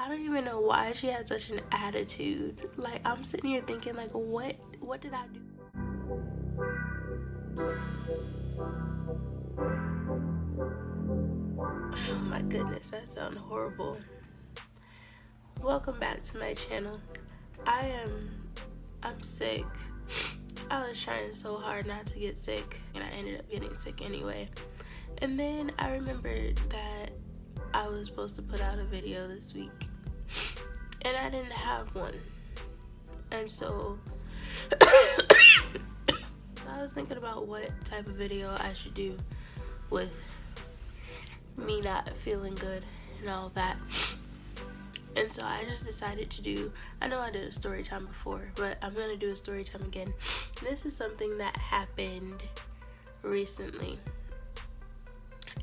I don't even know why she had such an attitude. Like, I'm sitting here thinking, like, what did I do? Oh my goodness, that sounds horrible. Welcome back to my channel. I'm sick. I was trying so hard not to get sick, and I ended up getting sick anyway. And then I remembered that I was supposed to put out a video this week, and I didn't have one. And so I was thinking about what type of video I should do with me not feeling good and all that. And so I just decided to do, I know I did a story time before, but I'm going to do a story time again. This is something that happened recently.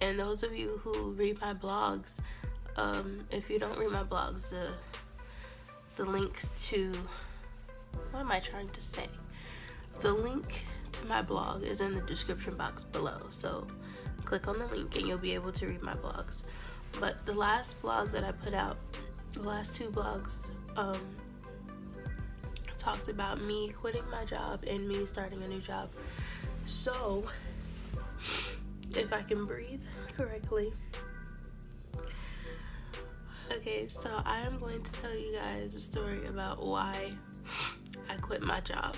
And those of you who read my blogs, if you don't read my blogs, the link to, what am I trying to say? The link to my blog is in the description box below. So click on the link and you'll be able to read my blogs. But the last blog that I put out, the last two blogs, talked about me quitting my job and me starting a new job. So, if I can breathe correctly. Okay, so I am going to tell you guys a story about why I quit my job.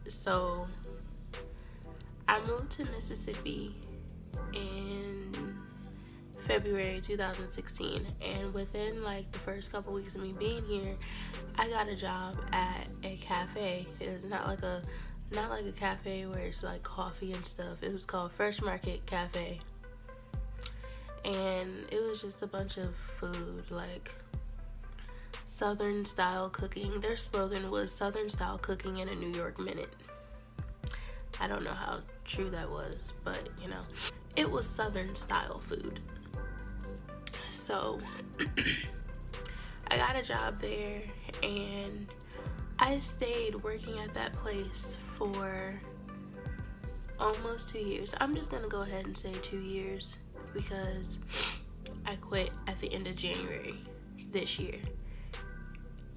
So, I moved to Mississippi in February 2016, and within like the first couple weeks of me being here, I got a job at a cafe. It was not like a cafe where it's like coffee and stuff. It was called Fresh Market Cafe, and it was just a bunch of food, like Southern style cooking. Their slogan was Southern style cooking in a New York minute. I don't know how true that was, but you know, it was Southern style food. So I got a job there, and I stayed working at that place for almost 2 years. I'm just gonna go ahead and say 2 years because I quit at the end of January this year.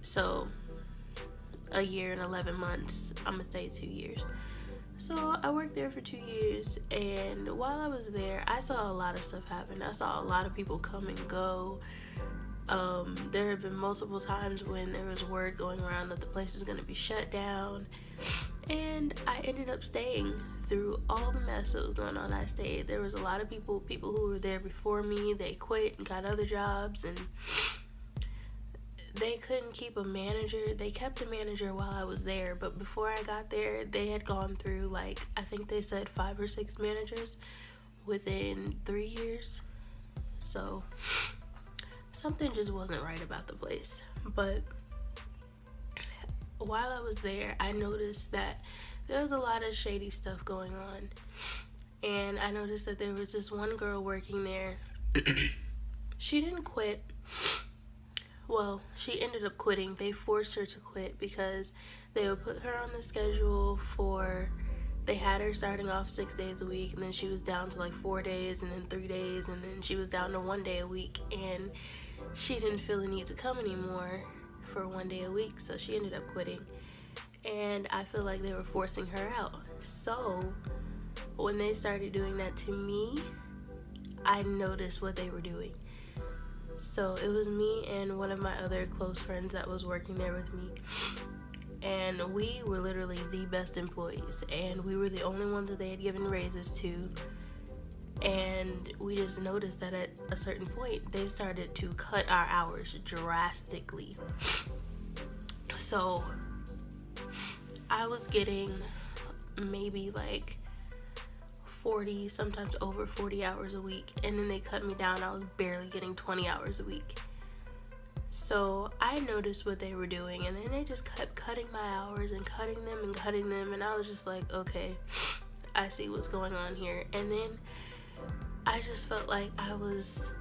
So a year and 11 months, I'm gonna say 2 years. So I worked there for 2 years, and while I was there, I saw a lot of stuff happen. I saw a lot of people come and go. There have been multiple times when there was word going around that the place was going to be shut down, and I ended up staying through all the mess that was going on. I stayed. There was a lot of people who were there before me. They quit and got other jobs, and they couldn't keep a manager. They kept a manager while I was there, but before I got there, they had gone through, like, I think they said 5 or 6 managers within 3 years. So something just wasn't right about the place. But while I was there, I noticed that there was a lot of shady stuff going on. And I noticed that there was this one girl working there. She didn't quit. Well, she ended up quitting. They forced her to quit because they would put her on the schedule for, they had her starting off 6 days a week, and then she was down to like 4 days, and then 3 days, and then she was down to 1 day a week, and she didn't feel the need to come anymore for 1 day a week, so she ended up quitting. And I feel like they were forcing her out. So when they started doing that to me, I noticed what they were doing. So it was me and one of my other close friends that was working there with me, and we were literally the best employees, and we were the only ones that they had given raises to. And we just noticed that at a certain point they started to cut our hours drastically. So I was getting maybe like 40, sometimes over 40 hours a week, and then they cut me down. I was barely getting 20 hours a week. So I noticed what they were doing, and then they just kept cutting my hours and cutting them, and I was just like, okay, I see what's going on here. And then I just felt like it was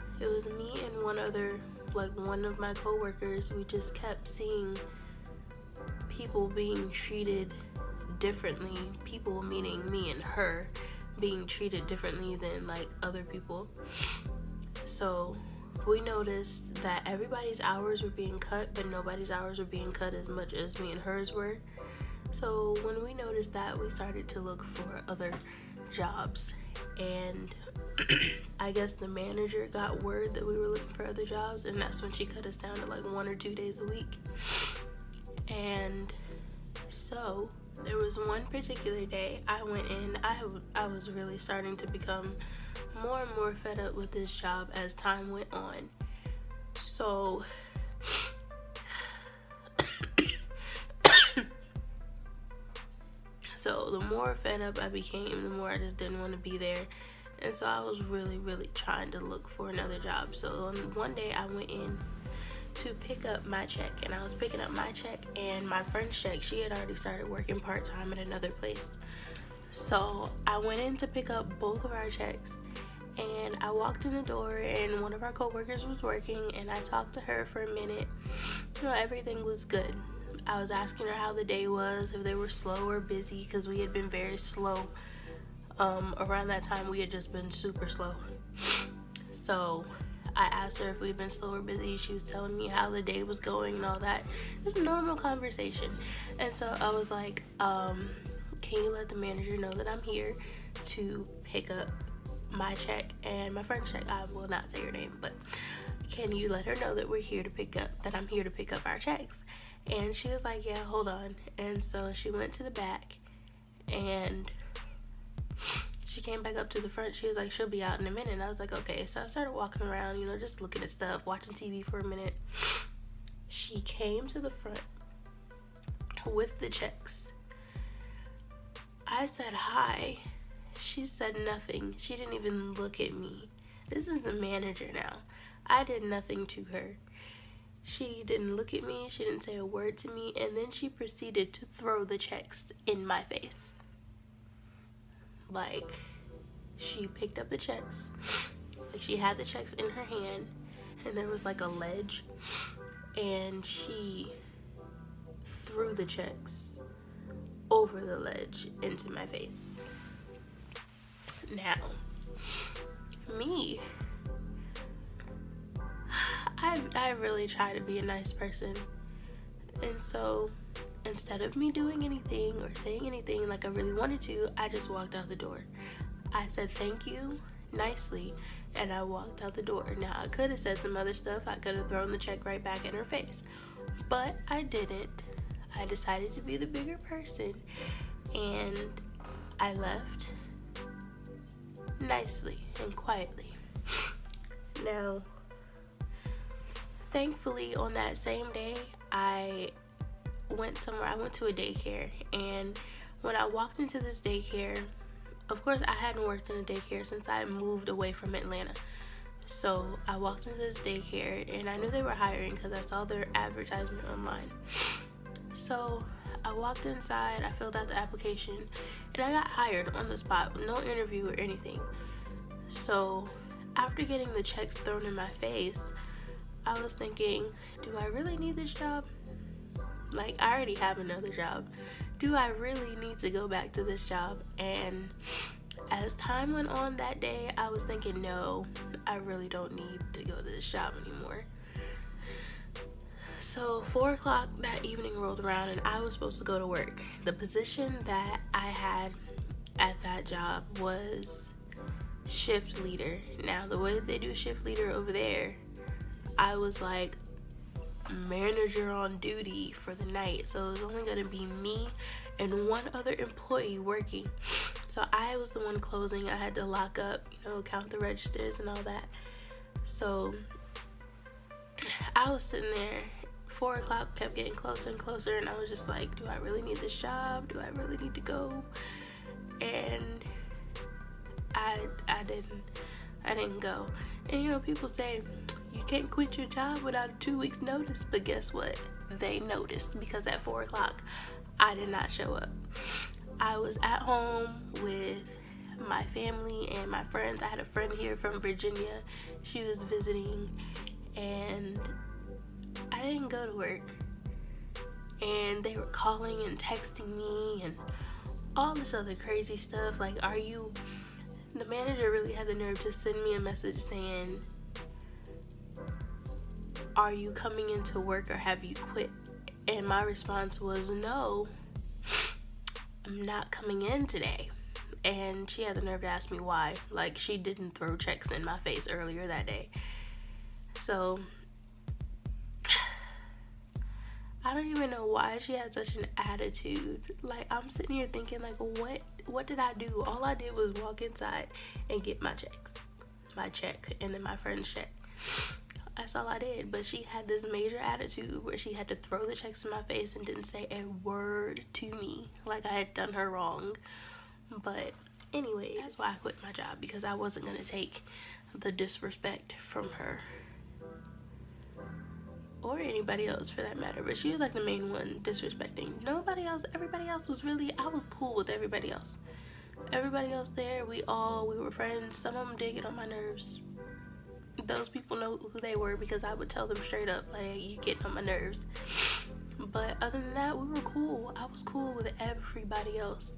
me and one other, like one of my coworkers. We just kept seeing people being treated differently. People meaning me and her being treated differently than like other people. So we noticed that everybody's hours were being cut, but nobody's hours were being cut as much as me and hers were. So when we noticed that, we started to look for other jobs. And I guess the manager got word that we were looking for other jobs, and that's when she cut us down to like 1 or 2 days a week. And so there was one particular day I went in. I was really starting to become more and more fed up with this job as time went on. So the more fed up I became, the more I just didn't want to be there. And so I was really, really trying to look for another job. So one day I went in to pick up my check, and I was picking up my check and my friend's check. She had already started working part-time at another place. So I went in to pick up both of our checks, and I walked in the door, and one of our co-workers was working, and I talked to her for a minute. Everything was good. I was asking her how the day was, if they were slow or busy, because we had been very slow. Around that time, we had just been super slow. So I asked her if we'd been slow or busy. She was telling me how the day was going and all that. Just a normal conversation. And so I was like, can you let the manager know that I'm here to pick up my check and my friend's check? I will not say her name, but can you let her know that I'm here to pick up our checks? And she was like, yeah, hold on. And so she went to the back, and she came back up to the front. She was like, she'll be out in a minute. And I was like, okay. So I started walking around, just looking at stuff, watching TV for a minute. She came to the front with the checks. I said hi. She said nothing. She didn't even look at me. This is the manager now. I did nothing to her. She didn't look at me. She didn't say a word to me. And then she proceeded to throw the checks in my face. Like, she picked up the checks. Like, she had the checks in her hand, and there was like a ledge, and she threw the checks over the ledge into my face. Now, me, I really try to be a nice person, and so instead of me doing anything or saying anything like I really wanted to, I just walked out the door. I said thank you nicely, and I walked out the door. Now, I could have said some other stuff. I could have thrown the check right back in her face, but I didn't. I decided to be the bigger person, and I left nicely and quietly. Now, thankfully, on that same day, I went to a daycare, and when I walked into this daycare, of course I hadn't worked in a daycare since I moved away from Atlanta. So I walked into this daycare, and I knew they were hiring because I saw their advertisement online. So I walked inside, I filled out the application, and I got hired on the spot with no interview or anything. So after getting the checks thrown in my face, I was thinking, do I really need this job? Like, I already have another job. Do I really need to go back to this job? And as time went on that day, I was thinking, no, I really don't need to go to this job anymore. So 4 o'clock that evening rolled around, and I was supposed to go to work. The position that I had at that job was shift leader. Now, the way they do shift leader over there, I was like manager on duty for the night, so it was only going to be me and one other employee working. So I was the one closing. I had to lock up, count the registers and all that. So I was sitting there. 4 o'clock kept getting closer and closer, and I was just like, do I really need this job? Do I really need to go? And I didn't go. And people say you can't quit your job without a 2 weeks notice, but guess what? They noticed, because at 4 o'clock I did not show up. I was at home with my family and my friends. I had a friend here from Virginia. She was visiting, and I didn't go to work. And they were calling and texting me and all this other crazy stuff. Like, the manager really had the nerve to send me a message saying, are you coming into work or have you quit? And my response was, no, I'm not coming in today. And she had the nerve to ask me why. Like, she didn't throw checks in my face earlier that day. So I don't even know why she had such an attitude. Like, I'm sitting here thinking, like, what did I do? All I did was walk inside and get my check, and then my friend's check. That's all I did. But she had this major attitude where she had to throw the checks in my face and didn't say a word to me, like I had done her wrong. But anyway, that's why I quit my job, because I wasn't gonna take the disrespect from her. Or anybody else for that matter, but she was like the main one disrespecting. Nobody else, everybody else was really, I was cool with everybody else. Everybody else there, we were friends. Some of them did get on my nerves. Those people know who they were, because I would tell them straight up, like, you getting on my nerves. But other than that, we were cool. I was cool with everybody else.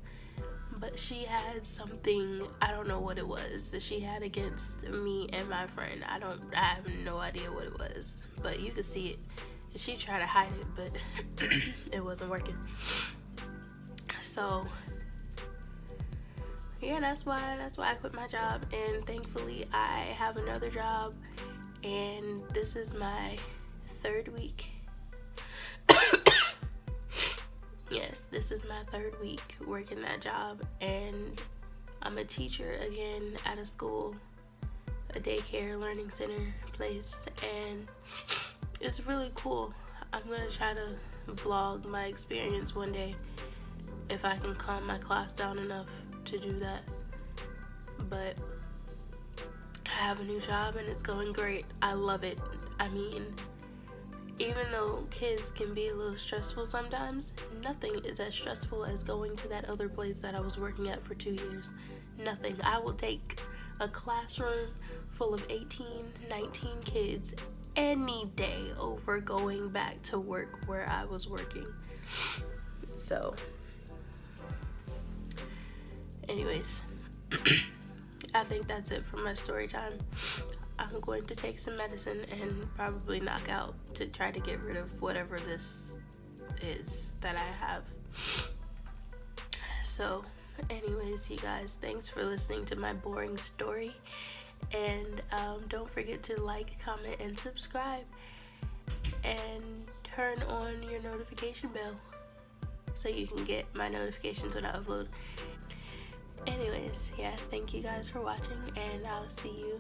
But she had something, I don't know what it was, that she had against me and my friend. I have no idea what it was, but you could see it. And she tried to hide it, but it wasn't working. So yeah, that's why I quit my job. And thankfully I have another job, and this is my 3rd week. Yes, this is my 3rd week working that job, and I'm a teacher again at a school, a daycare learning center place, and it's really cool. I'm gonna try to vlog my experience one day if I can calm my class down enough to do that. But I have a new job and it's going great. I love it. I mean, even though kids can be a little stressful sometimes, nothing is as stressful as going to that other place that I was working at for 2 years. Nothing. I will take a classroom full of 18, 19 kids any day over going back to work where I was working. So, anyways, I think that's it for my story time. I'm going to take some medicine and probably knock out to try to get rid of whatever this is that I have. So anyways, you guys, thanks for listening to my boring story, and don't forget to like, comment, and subscribe, and turn on your notification bell so you can get my notifications when I upload. Anyways, yeah, thank you guys for watching, and I'll see you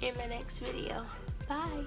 in my next video. Bye.